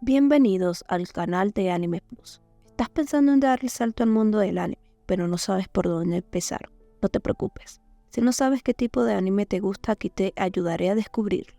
Bienvenidos al canal de Anime Plus. Estás pensando en dar el salto al mundo del anime, pero no sabes por dónde empezar. No te preocupes. Si no sabes qué tipo de anime te gusta, aquí te ayudaré a descubrirlo.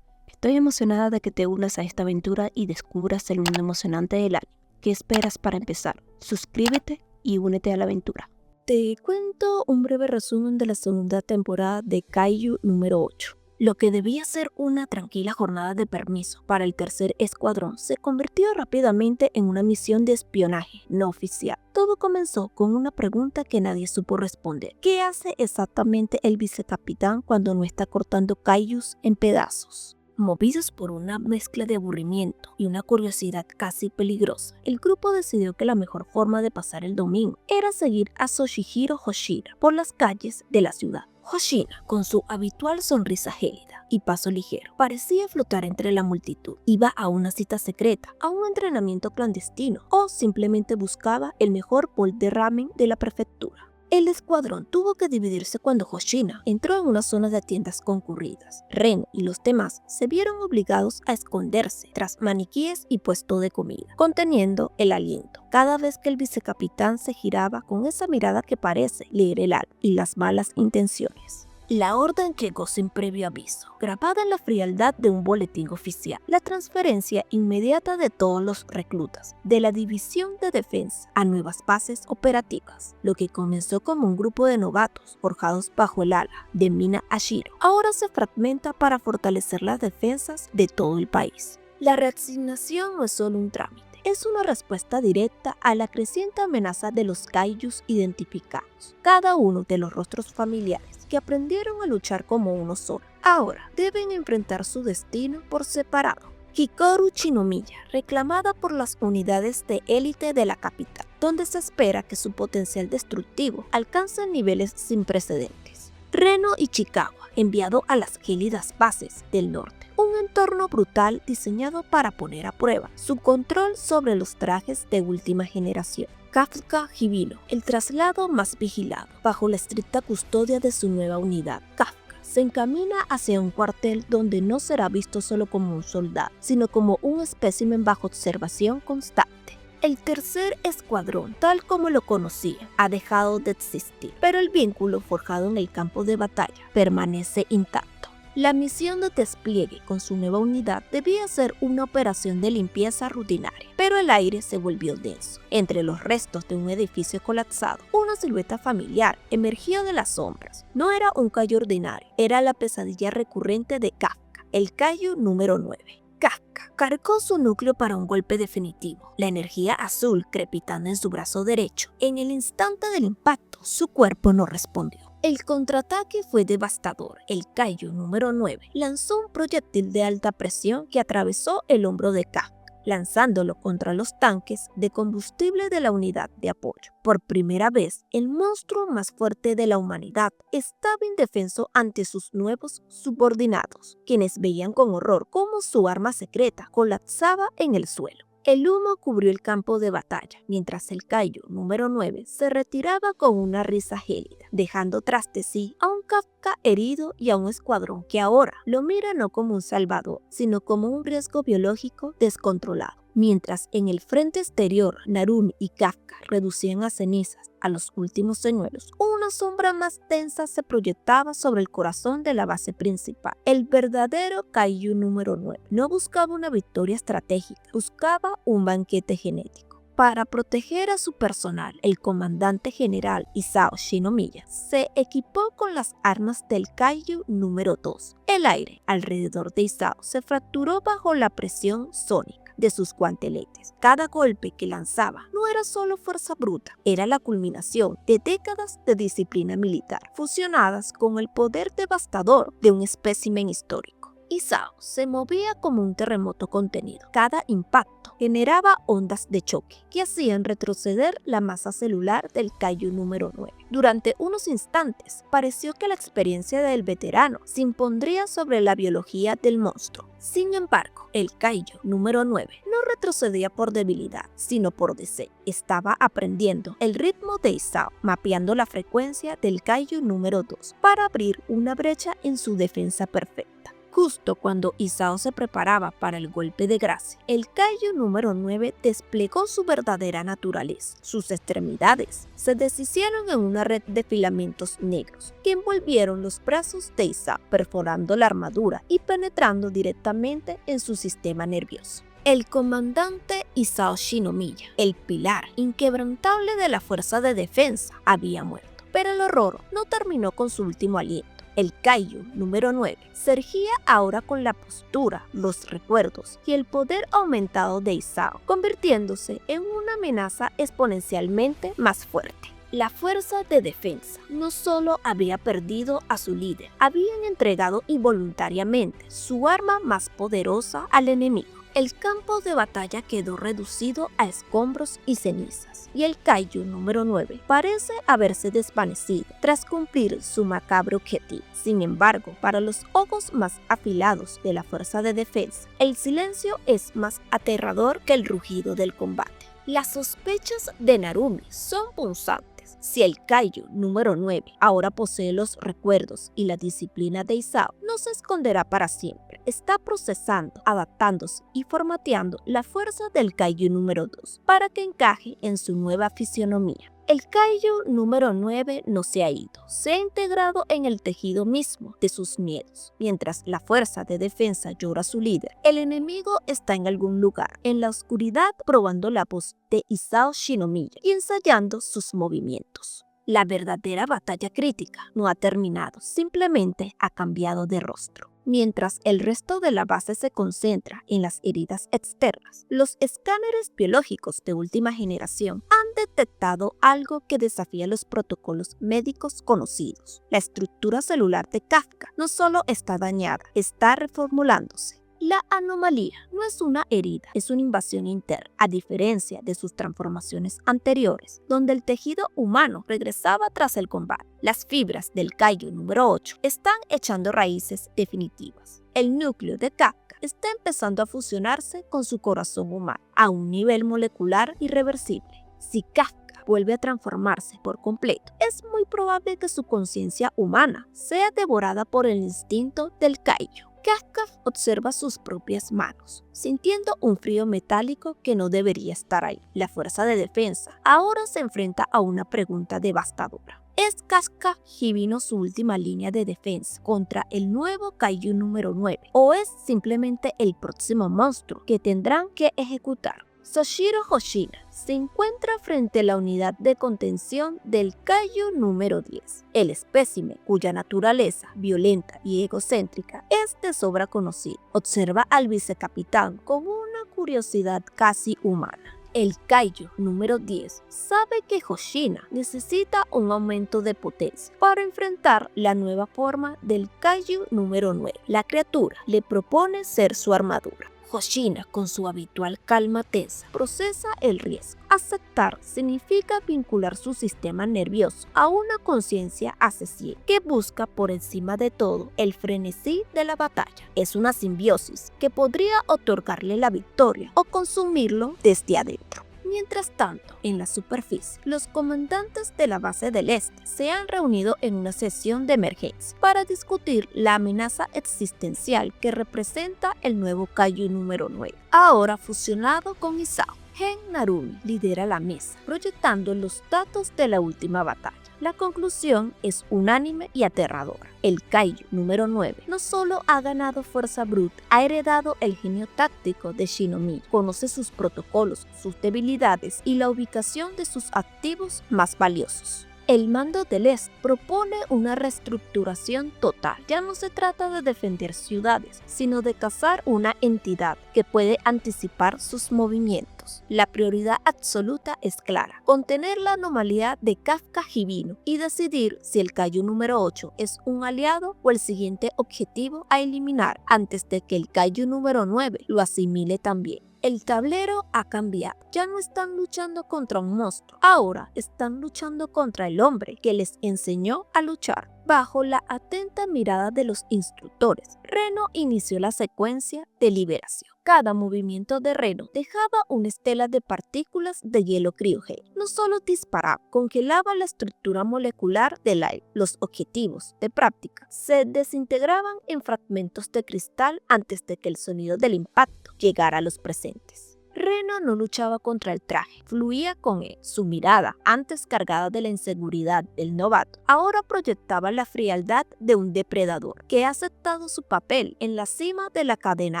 Estoy emocionada de que te unas a esta aventura y descubras el mundo emocionante del anime. ¿Qué esperas para empezar? Suscríbete y únete a la aventura. Te cuento un breve resumen de la segunda temporada de Kaiju número 8. Lo que debía ser una tranquila jornada de permiso para el tercer escuadrón se convirtió rápidamente en una misión de espionaje no oficial. Todo comenzó con una pregunta que nadie supo responder. ¿Qué hace exactamente el vicecapitán cuando no está cortando kaijus en pedazos? Movidos por una mezcla de aburrimiento y una curiosidad casi peligrosa, el grupo decidió que la mejor forma de pasar el domingo era seguir a Soshihiro Hoshira por las calles de la ciudad. Hoshina, con su habitual sonrisa gélida y paso ligero, parecía flotar entre la multitud. Iba a una cita secreta, a un entrenamiento clandestino o simplemente buscaba el mejor bol de ramen de la prefectura. El escuadrón tuvo que dividirse cuando Hoshina entró en una zona de tiendas concurridas. Ren y los demás se vieron obligados a esconderse tras maniquíes y puesto de comida, conteniendo el aliento cada vez que el vicecapitán se giraba con esa mirada que parece leer el alma y las malas intenciones. La orden llegó sin previo aviso, grabada en la frialdad de un boletín oficial. La transferencia inmediata de todos los reclutas de la División de Defensa a nuevas bases operativas. Lo que comenzó como un grupo de novatos forjados bajo el ala de Mina Ashiro, ahora se fragmenta para fortalecer las defensas de todo el país. La reasignación no es solo un trámite. Es una respuesta directa a la creciente amenaza de los kaijus identificados. Cada uno de los rostros familiares que aprendieron a luchar como uno solo, ahora deben enfrentar su destino por separado. Hikaru Shinomiya, reclamada por las unidades de élite de la capital, donde se espera que su potencial destructivo alcance niveles sin precedentes. Reno Ichikawa, enviado a las gélidas bases del norte. Un entorno brutal diseñado para poner a prueba su control sobre los trajes de última generación. Kafka Hibino, el traslado más vigilado, bajo la estricta custodia de su nueva unidad. Kafka se encamina hacia un cuartel donde no será visto solo como un soldado, sino como un espécimen bajo observación constante. El tercer escuadrón, tal como lo conocía, ha dejado de existir, pero el vínculo forjado en el campo de batalla permanece intacto. La misión de despliegue con su nueva unidad debía ser una operación de limpieza rutinaria, pero el aire se volvió denso. Entre los restos de un edificio colapsado, una silueta familiar emergió de las sombras. No era un kaiju ordinario, era la pesadilla recurrente de Kafka, el kaiju número 9. Kafka cargó su núcleo para un golpe definitivo, la energía azul crepitando en su brazo derecho. En el instante del impacto, su cuerpo no respondió. El contraataque fue devastador. El kaiju número 9 lanzó un proyectil de alta presión que atravesó el hombro de Kafka, lanzándolo contra los tanques de combustible de la unidad de apoyo. Por primera vez, el monstruo más fuerte de la humanidad estaba indefenso ante sus nuevos subordinados, quienes veían con horror cómo su arma secreta colapsaba en el suelo. El humo cubrió el campo de batalla, mientras el kaiju número 9 se retiraba con una risa gélida, dejando tras de sí a un Kafka herido y a un escuadrón que ahora lo mira no como un salvador, sino como un riesgo biológico descontrolado. Mientras en el frente exterior Narumi y Kafka reducían a cenizas a los últimos señuelos, una sombra más densa se proyectaba sobre el corazón de la base principal. El verdadero kaiju número 9 no buscaba una victoria estratégica, buscaba un banquete genético. Para proteger a su personal, el comandante general Isao Shinomiya se equipó con las armas del kaiju número 2. El aire alrededor de Isao se fracturó bajo la presión sónica de sus guanteletes. Cada golpe que lanzaba no era solo fuerza bruta, era la culminación de décadas de disciplina militar, fusionadas con el poder devastador de un espécimen histórico. Isao se movía como un terremoto contenido. Cada impacto generaba ondas de choque que hacían retroceder la masa celular del kaiju número 9. Durante unos instantes, pareció que la experiencia del veterano se impondría sobre la biología del monstruo. Sin embargo, el kaiju número 9 no retrocedía por debilidad, sino por deseo. Estaba aprendiendo el ritmo de Isao, mapeando la frecuencia del kaiju número 2 para abrir una brecha en su defensa perfecta. Justo cuando Isao se preparaba para el golpe de gracia, el Kaiju número 9 desplegó su verdadera naturaleza. Sus extremidades se deshicieron en una red de filamentos negros que envolvieron los brazos de Isao, perforando la armadura y penetrando directamente en su sistema nervioso. El comandante Isao Shinomiya, el pilar inquebrantable de la fuerza de defensa, había muerto. Pero el horror no terminó con su último aliento. El Kaiju número 9 se erguía ahora con la postura, los recuerdos y el poder aumentado de Isao, convirtiéndose en una amenaza exponencialmente más fuerte. La fuerza de defensa no solo había perdido a su líder, habían entregado involuntariamente su arma más poderosa al enemigo. El campo de batalla quedó reducido a escombros y cenizas, y el Kaiju número 9 parece haberse desvanecido tras cumplir su macabro objetivo. Sin embargo, para los ojos más afilados de la fuerza de defensa, el silencio es más aterrador que el rugido del combate. Las sospechas de Narumi son punzantes. Si el Kaiju número 9 ahora posee los recuerdos y la disciplina de Isao, no se esconderá para siempre. Está procesando, adaptándose y formateando la fuerza del Kaiju número 2 para que encaje en su nueva fisionomía. El Kaiju número 9 no se ha ido, se ha integrado en el tejido mismo de sus miedos. Mientras la fuerza de defensa llora a su líder, el enemigo está en algún lugar, en la oscuridad, probando la voz de Isao Shinomiya y ensayando sus movimientos. La verdadera batalla crítica no ha terminado, simplemente ha cambiado de rostro. Mientras el resto de la base se concentra en las heridas externas, los escáneres biológicos de última generación han detectado algo que desafía los protocolos médicos conocidos. La estructura celular de Kafka no solo está dañada, está reformulándose. La anomalía no es una herida, es una invasión interna, a diferencia de sus transformaciones anteriores, donde el tejido humano regresaba tras el combate. Las fibras del Kaiju número 8 están echando raíces definitivas. El núcleo de Kafka está empezando a fusionarse con su corazón humano, a un nivel molecular irreversible. Si Kafka vuelve a transformarse por completo, es muy probable que su conciencia humana sea devorada por el instinto del Kaiju. Kafka observa sus propias manos, sintiendo un frío metálico que no debería estar ahí. La fuerza de defensa ahora se enfrenta a una pregunta devastadora. ¿Es Kafka Hibino su última línea de defensa contra el nuevo Kaiju número 9? ¿O es simplemente el próximo monstruo que tendrán que ejecutar? Soshiro Hoshina se encuentra frente a la unidad de contención del Kaiju número 10, el espécimen cuya naturaleza violenta y egocéntrica es de sobra conocida. Observa al vicecapitán con una curiosidad casi humana. El Kaiju número 10 sabe que Hoshina necesita un aumento de potencia para enfrentar la nueva forma del Kaiju número 9. La criatura le propone ser su armadura. Hoshina, con su habitual calma tensa, procesa el riesgo. Aceptar significa vincular su sistema nervioso a una conciencia asesina que busca por encima de todo el frenesí de la batalla. Es una simbiosis que podría otorgarle la victoria o consumirlo desde adentro. Mientras tanto, en la superficie, los comandantes de la base del Este se han reunido en una sesión de emergencia para discutir la amenaza existencial que representa el nuevo Kaiju número 9, ahora fusionado con Isao. Gen Narumi lidera la mesa, proyectando los datos de la última batalla. La conclusión es unánime y aterradora. El Kaiju número 9 no solo ha ganado fuerza bruta, ha heredado el genio táctico de Shinomiya, conoce sus protocolos, sus debilidades y la ubicación de sus activos más valiosos. El mando del Este propone una reestructuración total. Ya no se trata de defender ciudades, sino de cazar una entidad que puede anticipar sus movimientos. La prioridad absoluta es clara: contener la anomalía de Kafka Hibino y decidir si el Kaiju número 8 es un aliado o el siguiente objetivo a eliminar antes de que el Kaiju número 9 lo asimile también. El tablero ha cambiado. Ya no están luchando contra un monstruo. Ahora están luchando contra el hombre que les enseñó a luchar. Bajo la atenta mirada de los instructores, Reno inició la secuencia de liberación. Cada movimiento de Reno dejaba una estela de partículas de hielo criogénico. No solo disparaba, congelaba la estructura molecular del aire. Los objetivos de práctica se desintegraban en fragmentos de cristal antes de que el sonido del impacto llegara a los presentes. Reno no luchaba contra el traje, fluía con él. Su mirada, antes cargada de la inseguridad del novato, ahora proyectaba la frialdad de un depredador que ha aceptado su papel en la cima de la cadena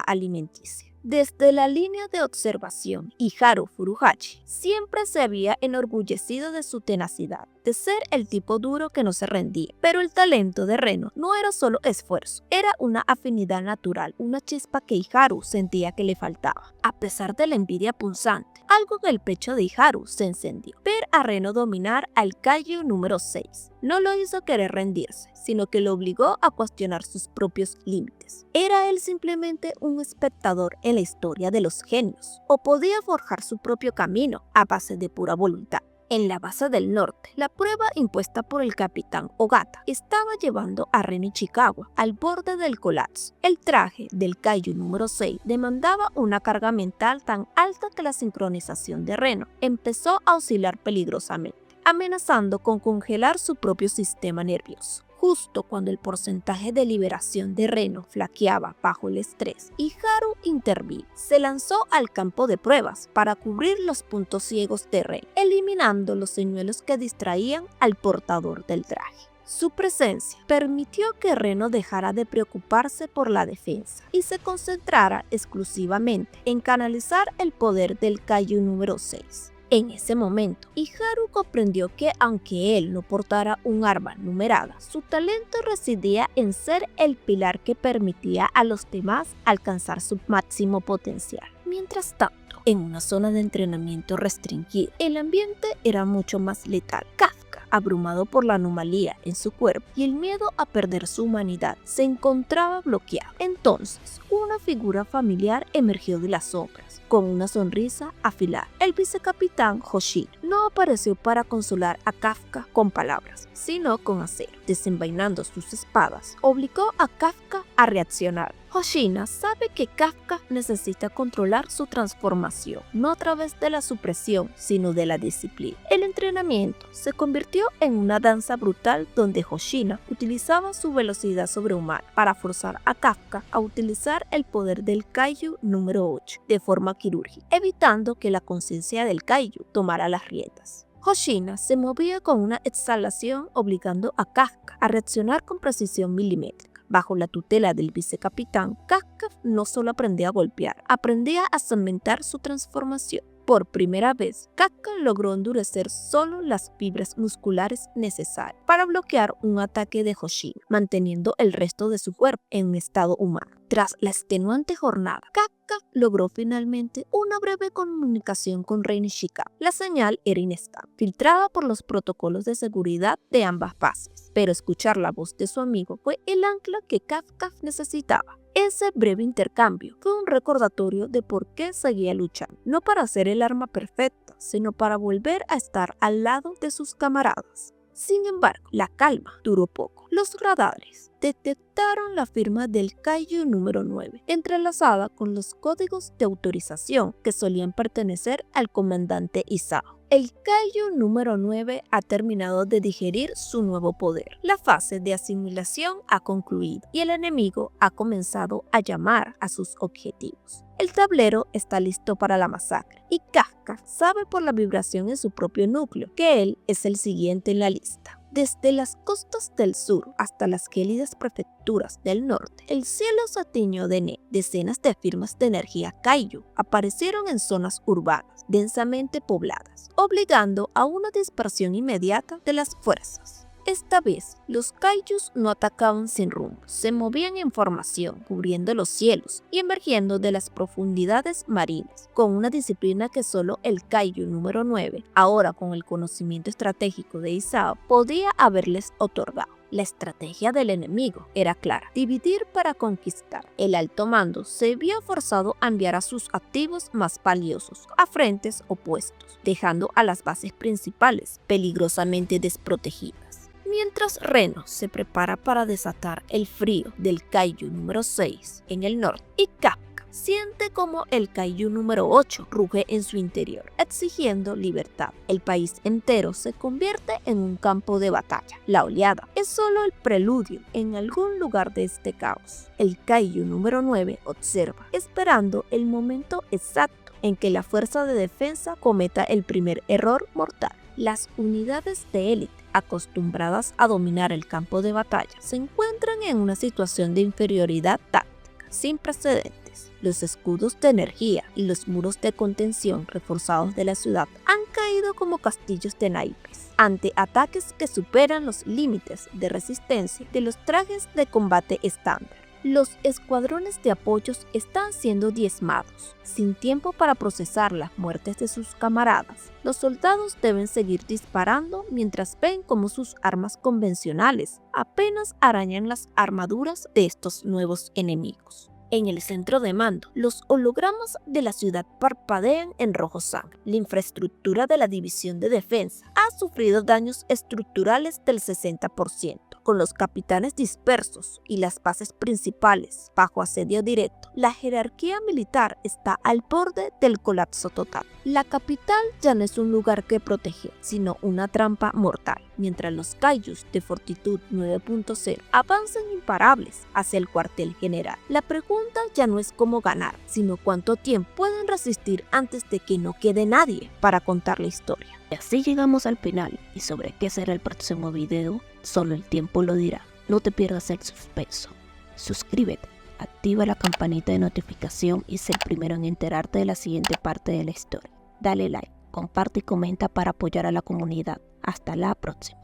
alimenticia. Desde la línea de observación, Iharu Furuhachi siempre se había enorgullecido de su tenacidad, de ser el tipo duro que no se rendía. Pero el talento de Reno no era solo esfuerzo, era una afinidad natural, una chispa que Iharu sentía que le faltaba. A pesar de la envidia punzante, algo en el pecho de Iharu se encendió. Ver a Reno dominar al Kaiju número 6 no lo hizo querer rendirse, sino que lo obligó a cuestionar sus propios límites. ¿Era él simplemente un espectador en la historia de los genios? ¿O podía forjar su propio camino a base de pura voluntad? En la base del norte, la prueba impuesta por el capitán Ogata estaba llevando a Reno Ichikawa al borde del colapso. El traje del Kaiju número 6 demandaba una carga mental tan alta que la sincronización de Reno empezó a oscilar peligrosamente, amenazando con congelar su propio sistema nervioso. Justo cuando el porcentaje de liberación de Reno flaqueaba bajo el estrés, Iharu intervino. Se lanzó al campo de pruebas para cubrir los puntos ciegos de Reno, eliminando los señuelos que distraían al portador del traje. Su presencia permitió que Reno dejara de preocuparse por la defensa y se concentrara exclusivamente en canalizar el poder del Kaiju número 6. En ese momento, Iharu comprendió que aunque él no portara un arma numerada, su talento residía en ser el pilar que permitía a los demás alcanzar su máximo potencial. Mientras tanto, en una zona de entrenamiento restringida, el ambiente era mucho más letal. Kafka, abrumado por la anomalía en su cuerpo y el miedo a perder su humanidad, se encontraba bloqueado. Entonces, una figura familiar emergió de las sombras, con una sonrisa afilada. El vicecapitán Hoshino no apareció para consolar a Kafka con palabras, sino con acero. Desenvainando sus espadas, obligó a Kafka a reaccionar. Hoshino sabe que Kafka necesita controlar su transformación, no a través de la supresión, sino de la disciplina. El entrenamiento se convirtió en una danza brutal donde Hoshino utilizaba su velocidad sobrehumana para forzar a Kafka a utilizar el poder del Kaiju número 8 de forma quirúrgica, evitando que la conciencia del Kaiju tomara las riendas. Hoshino se movía con una exhalación, obligando a Kafka a reaccionar con precisión milimétrica. Bajo la tutela del vicecapitán, Kafka no solo aprendía a golpear, aprendía a cementar su transformación. Por primera vez, Kafka logró endurecer solo las fibras musculares necesarias para bloquear un ataque de Hoshino, manteniendo el resto de su cuerpo en un estado humano. Tras la extenuante jornada, Kafka logró finalmente una breve comunicación con Reno Ichikawa. La señal era inestable, filtrada por los protocolos de seguridad de ambas bases, pero escuchar la voz de su amigo fue el ancla que Kafka necesitaba. Ese breve intercambio fue un recordatorio de por qué seguía luchando, no para ser el arma perfecta, sino para volver a estar al lado de sus camaradas. Sin embargo, la calma duró poco. Los radares detectaron la firma del Kaiju número 9, entrelazada con los códigos de autorización que solían pertenecer al comandante Isao. El Kaiju número 9 ha terminado de digerir su nuevo poder. La fase de asimilación ha concluido y el enemigo ha comenzado a llamar a sus objetivos. El tablero está listo para la masacre y Kafka sabe por la vibración en su propio núcleo que él es el siguiente en la lista. Desde las costas del sur hasta las gélidas prefecturas del norte, el cielo se tiñó de negro. Decenas de firmas de energía Kaiju aparecieron en zonas urbanas, densamente pobladas, obligando a una dispersión inmediata de las fuerzas. Esta vez, los Kaijus no atacaban sin rumbo, se movían en formación, cubriendo los cielos y emergiendo de las profundidades marinas, con una disciplina que solo el Kaiju número 9, ahora con el conocimiento estratégico de Isao, podía haberles otorgado. La estrategia del enemigo era clara: dividir para conquistar. El alto mando se vio forzado a enviar a sus activos más valiosos a frentes opuestos, dejando a las bases principales peligrosamente desprotegidas. Mientras Reno se prepara para desatar el frío del Kaiju número 6 en el norte y Kafka siente como el Kaiju número 8 ruge en su interior, exigiendo libertad. El país entero se convierte en un campo de batalla. La oleada es solo el preludio en algún lugar de este caos. El Kaiju número 9 observa, esperando el momento exacto en que la fuerza de defensa cometa el primer error mortal. Las unidades de élite, acostumbradas a dominar el campo de batalla, se encuentran en una situación de inferioridad táctica sin precedentes. Los escudos de energía y los muros de contención reforzados de la ciudad han caído como castillos de naipes ante ataques que superan los límites de resistencia de los trajes de combate estándar. Los escuadrones de apoyos están siendo diezmados. Sin tiempo para procesar las muertes de sus camaradas, los soldados deben seguir disparando mientras ven cómo sus armas convencionales apenas arañan las armaduras de estos nuevos enemigos. En el centro de mando, los hologramas de la ciudad parpadean en rojo sangre. La infraestructura de la división de defensa ha sufrido daños estructurales del 60%. Con los capitanes dispersos y las bases principales bajo asedio directo, la jerarquía militar está al borde del colapso total. La capital ya no es un lugar que proteger, sino una trampa mortal, mientras los Kaijus de Fortitud 9.0 avanzan imparables hacia el cuartel general. La pregunta ya no es cómo ganar, sino cuánto tiempo pueden resistir antes de que no quede nadie para contar la historia. Y así llegamos al final, y sobre qué será el próximo video, solo el tiempo lo dirá. No te pierdas el suspenso. Suscríbete, activa la campanita de notificación y sé el primero en enterarte de la siguiente parte de la historia. Dale like, comparte y comenta para apoyar a la comunidad. Hasta la próxima.